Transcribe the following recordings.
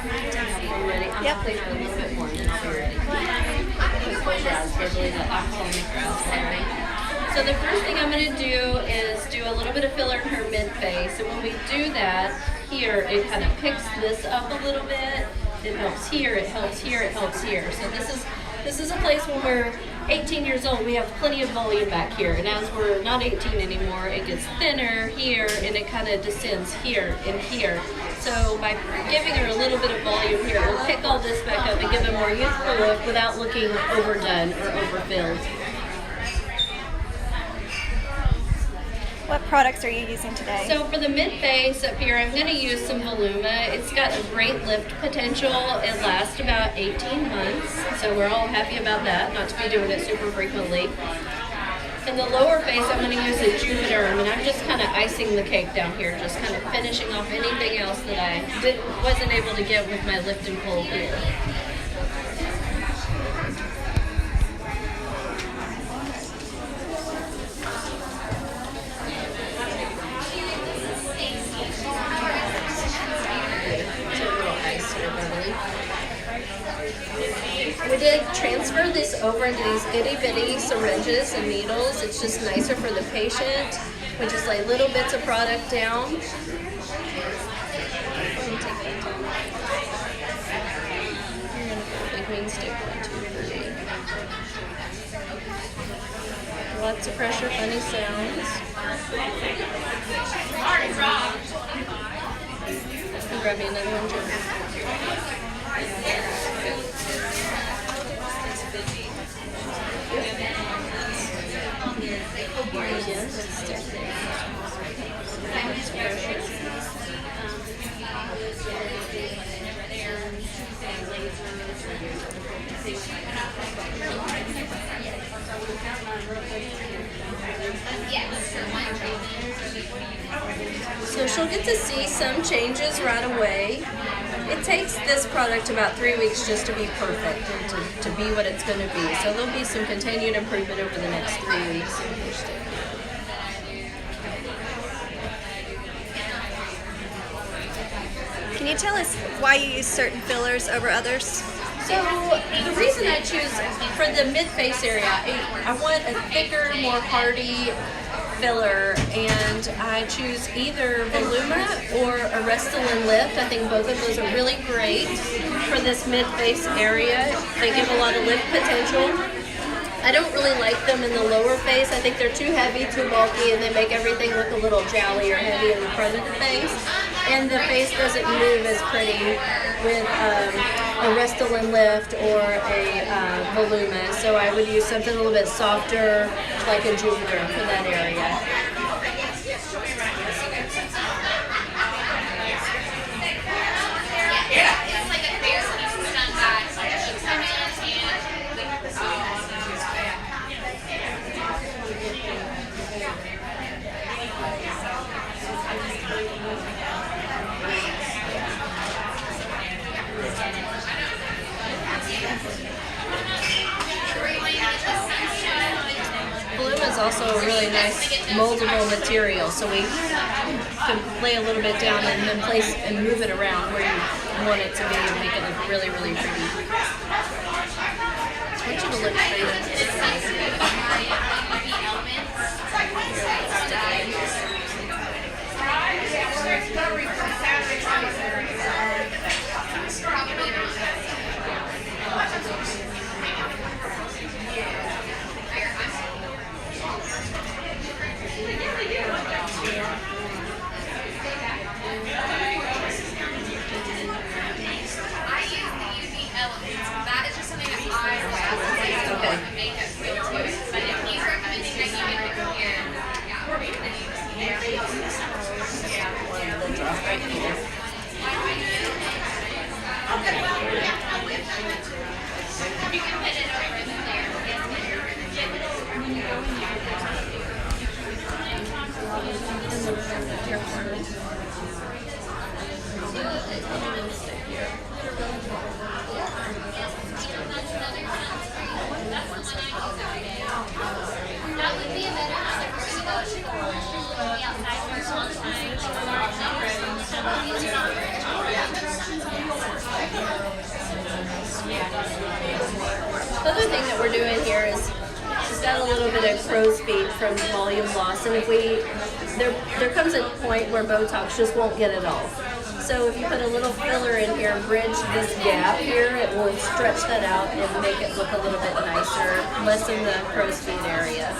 Are you ready? I'm Yep. going to play for a little bit more and then I'll be ready. Close your eyes, especially the alcohol microphone. So the first thing I'm going to do is do a little bit of filler in her mid face. And when we do that, here, it kind of picks this up a little bit. It helps here, it helps here, it helps here. So this is a place when we're 18 years old, we have plenty of volume back here. And as we're not 18 anymore, it gets thinner here and it kind of descends here and here. So by giving her a little bit of volume here, we'll pick all this back up and give a more youthful look without looking overdone or overfilled. What products are you using today? So for the mid-face up here, I'm going to use some Voluma. It's got a great lift potential. It lasts about 18 months, so we're all happy about that, not to be doing it super frequently. In the lower face, I'm going to use a Juvederm, and I'm just kind of icing the cake down here, just kind of finishing off anything else that I wasn't able to get with my lift and pull here. We did transfer this over into these itty bitty syringes and needles. It's just nicer for the patient. We just lay little bits of product down. You're gonna put a big wing stick 1, 2, 3. Lots of pressure, funny sounds. I'll grab you another one, Jim. So she'll get to see some changes right away. It takes this product about 3 weeks just to be perfect and to be what it's going to be. So there'll be some continued improvement over the next 3 weeks. Can you tell us why you use certain fillers over others? So the reason I choose for the mid-face area, I want a thicker, more hardy filler, and I choose either Voluma or a Restylane Lift. I think both of those are really great for this mid-face area. They give a lot of lift potential. I don't really like them in the lower face. I think they're too heavy, too bulky, and they make everything look a little jowly or heavy in the front of the face. And the face doesn't move as pretty with a Restylane Lift or a Voluma. So I would use something a little bit softer, like a Juvederm for that area. Voluma is also a really nice moldable material, so we can lay a little bit down and then place and move it around where you want it to be and make it look really, really pretty. I want you to look straight into the thing that we're doing here is she's got a little bit of crow's feet from volume loss, and if there comes a point where Botox just won't get it all. So if you put a little filler in here and bridge this gap here, it will stretch that out and make it look a little bit nicer, lessen the crow's feet area.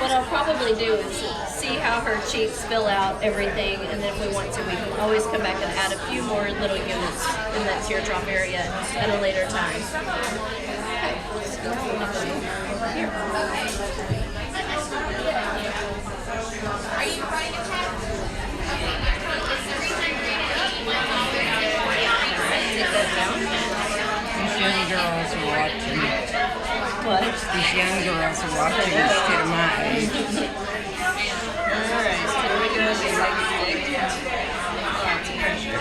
What I'll probably do is see how her cheeks fill out everything, and then if we want to, we can always come back and add a few more little units in that teardrop area at a later time. Here. Are you writing a check? Take that down. These young girls are watching. What? These young girls are watching instead of my age. Alright, so here we go with the right stick. Lots of pressure.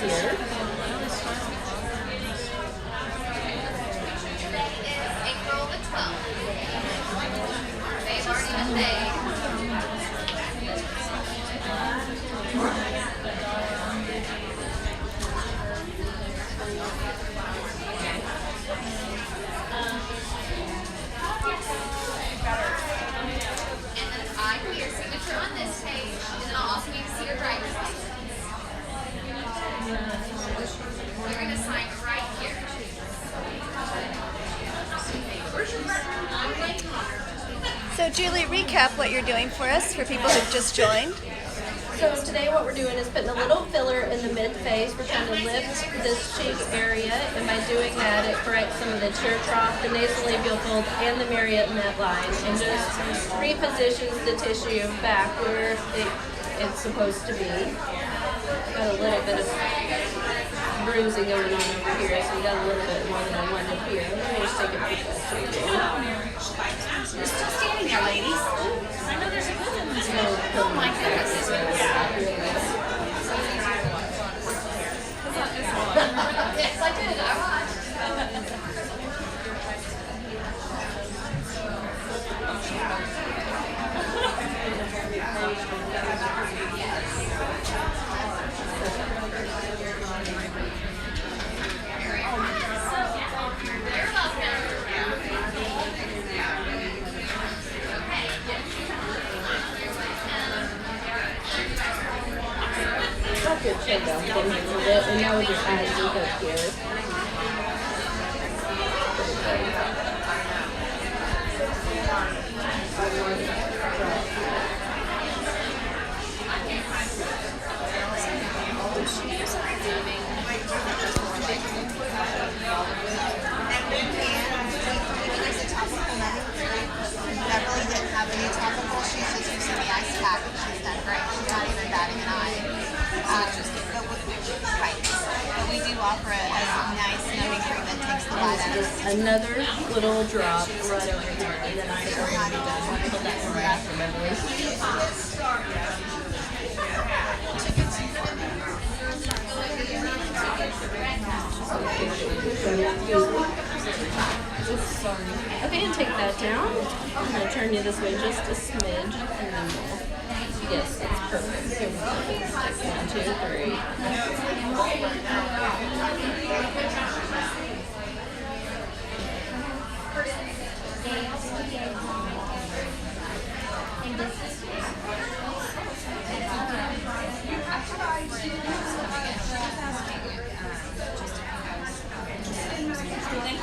Here. April the 12th. They've already been made. And then I put your signature on this page, and then I'll also need to see your driver's license. You're going to sign right here. So Julie, recap what you're doing for us for people who've just joined. So today what we're doing is putting a little filler in the mid-face. We're trying to lift this cheek area, and by doing that it corrects some of the tear trough, the nasolabial fold, and the marionette line, and just repositions the tissue back where it's supposed to be. Got a little bit of bruising going on over here, so we got a little bit more than I wanted here. Let me just take a peek at You're still standing there, ladies. I know there's a good one. Oh my goodness. Yes, I did. I watched. Got your chin down a little bit, and now we just add zinc up here. Beverly didn't have any topical. She's just using the ice pack, and she's done great. She's not even batting an eye. Right. But we do offer a nice numbing cream that takes the light out of Just another little drop right over here, and then I will be done. Put that one right after Beverly. Okay, and take that down. I'm going to turn you this way just a smidge, and then we'll... Yes, that's perfect. Here we go. 1, 2, 3. Apply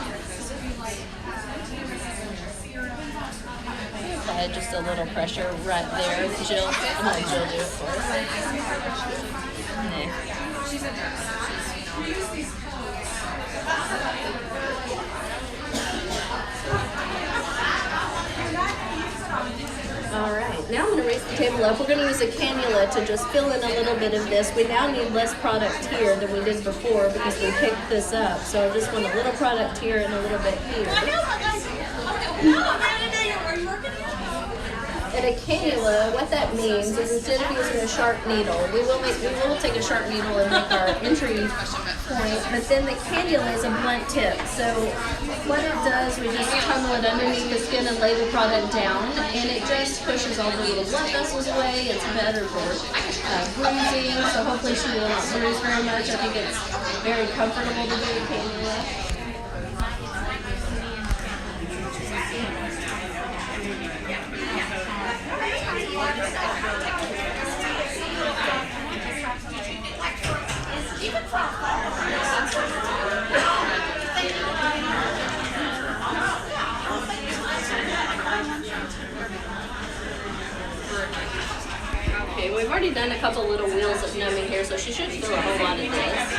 just a little pressure right there. Jill, I'm gonna Jill do it for us. All right, now I'm going to raise the table up. We're going to use a cannula to just fill in a little bit of this. We now need less product here than we did before because we picked this up. So I just want a little product here and a little bit here. And a cannula, what that means is instead of using a sharp needle, we will take a sharp needle and make our entry point, but then the cannula is a blunt tip. So what it does, we just tunnel it underneath the skin and lay the product down, and it just pushes all the little blood vessels away. It's better for bruising, so hopefully she will not bruise very much. I think it's very comfortable to do a cannula. Okay, we've already done a couple little wheels of numbing here, so she shouldn't feel a whole lot of this.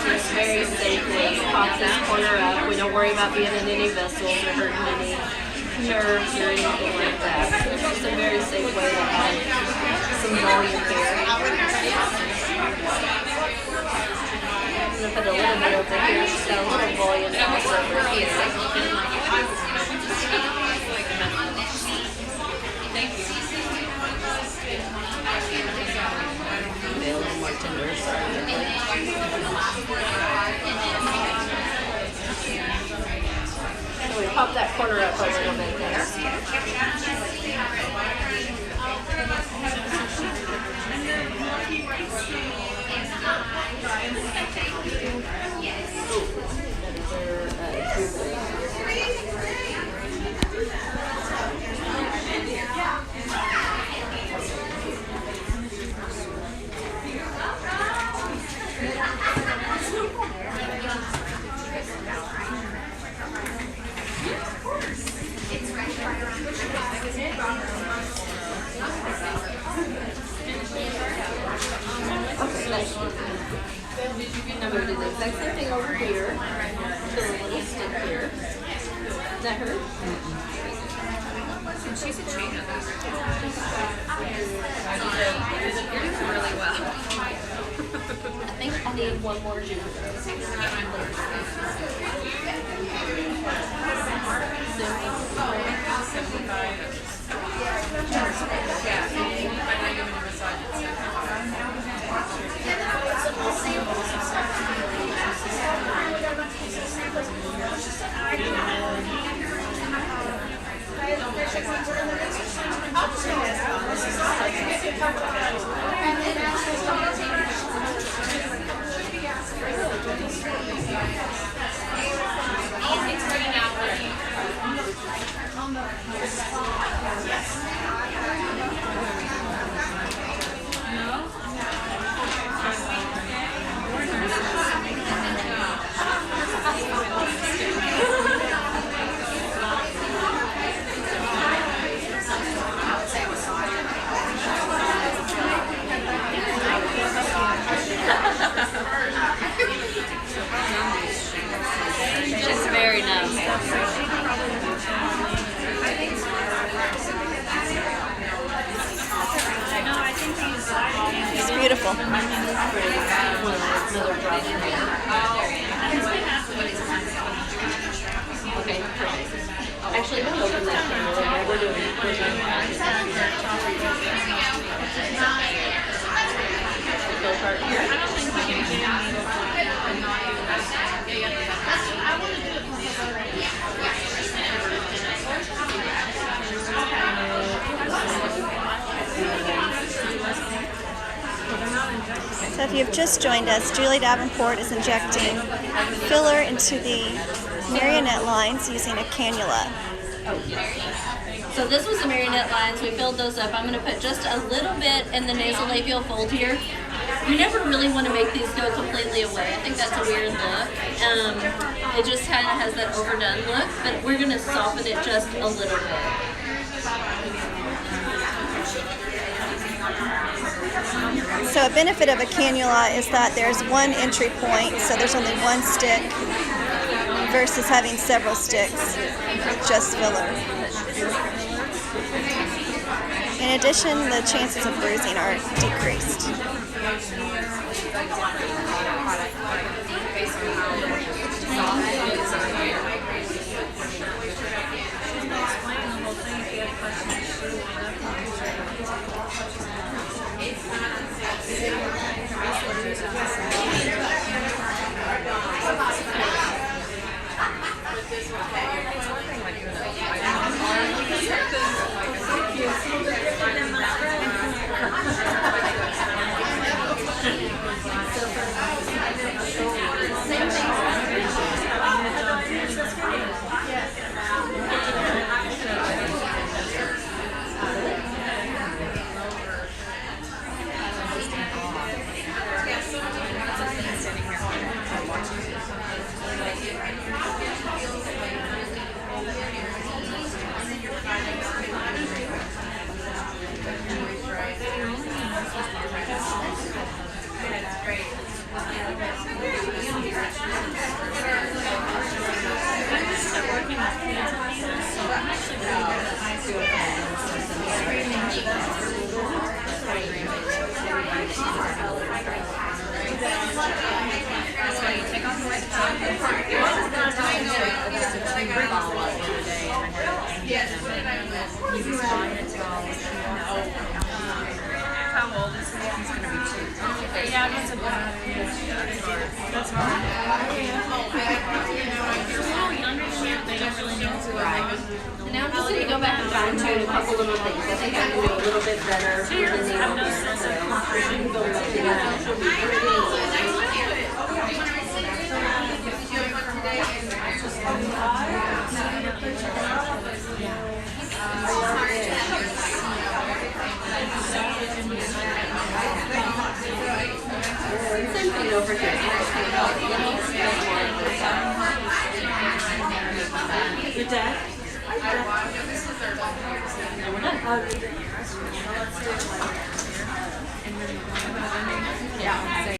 Just very safely pop this corner up. We don't worry about being in any vessels or hurting any nerves or anything like that. So it's just a very safe way to add some volume here. I'm going to put a little bit over here. She's got a little volume also over here. Maybe a little more tender. So we pop that corner up a little bit there. I'm going to do the exact same thing over here. Put a little stick here. Does that hurt? She's a trainer. You're doing really well. I think I need one more juice. Just very numb. It's beautiful. Okay, perfect. Actually, don't open that camera. We're doing So if you've just joined us, Julie Davenport is injecting filler into the marionette lines using a cannula. So this was the marionette lines. We filled those up. I'm going to put just a little bit in the nasolabial fold here. You never really want to make these go completely away. I think that's a weird look. It just kind of has that overdone look, but we're going to soften it just a little bit. So a benefit of a cannula is that there's one entry point, so there's only one stick versus having several sticks with just filler. In addition, the chances of bruising are decreased. How old is he? He's going to be 2. Yeah, that's about That's hard. They're a little younger than you. They don't really know what's going on. And now I'm just going to go back and fine tune a couple little things. I think I can do a little bit better with the needle here. So I can go back to that. She'll be same thing over here. Your dad? And we're done. Yeah.